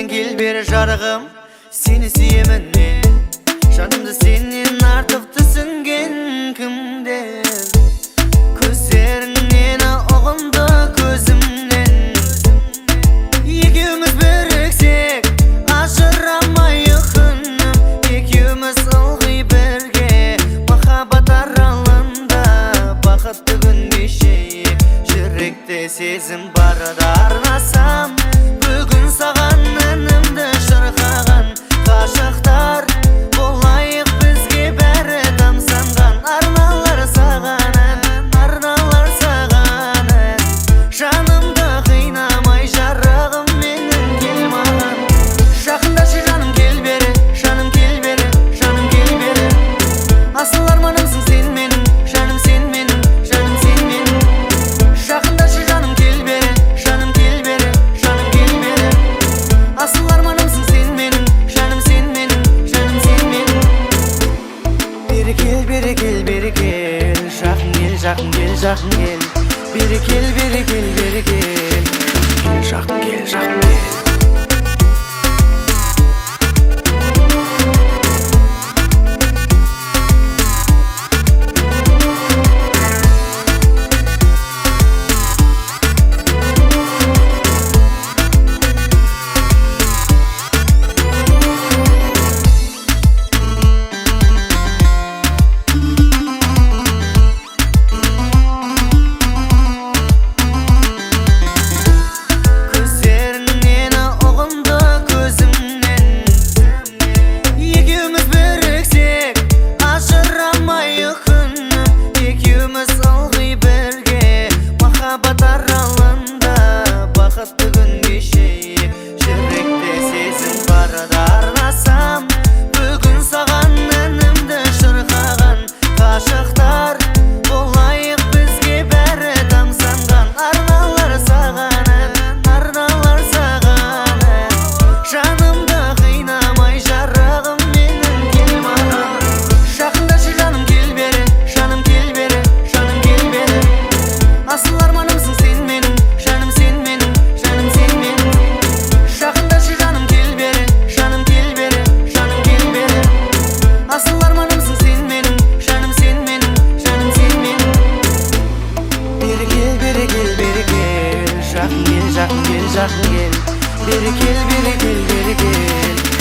Senden gel bir jarığım, seni süyemen men. Janımda senden artık düşüngen kimden? Gözlerinden oğumda gözümden. İkimiz biriksek ajıramayız hınım. İkimiz ılgıy birge muhabbat aralığında. Bakıtlı gün geçeyik, yürekte sezim barada arnasam. Bugün sağan önümde şırqağan kaşıqtar. Bolayık bizge bәрі damsanған. Arnalar sağanın, arnalar sağanın. Жанымды қинамай жарығым менің кел маған. Жақындашы жаным кел бері, жаным кел бері, жаным кел бері. Асыл арманымсың сен менің, жаным сен менің, жаным сен менің. Жақындашы жаным кел бері, жаным кел бері, жаным кел бері. Асыл арманымсың сен менің, жаным сен менің, жаным сен менің. Бері кел, бері кел, бері кел. Жақын кел, жақын кел, жақын кел. Бері кел, бері кел, бері кел. Жақын кел, жақын кел. Gözlerinden oğumda gözümden. İkimiz biriksek ajıramayız hınım. İkimiz ılgıy birge muhabbat aralığında. Bakıtlı gün geçeyik, yürekte sezim barada arnasam. Bugün sağan önümde şırqağan kaşıqtar. Bolayık bizge bәрі damsanған. Arnalar sağanın, arnalar sağanın. Жанымды қинамай жарығым менің кел маған. Жақындашы жаным кел бері, жаным кел бері, жаным кел бері. Асыл арманымсың сен менің, жаным сен менің, жаным сен менің. Жақындашы жаным кел бері, жаным кел бері, жаным кел бері. Асыл арманымсың сен менің, жаным сен менің, жаным сен менің. Бері кел, бері кел, бері кел. Жақын кел, жақын кел, жақын кел. Бері кел, бері кел, бері кел.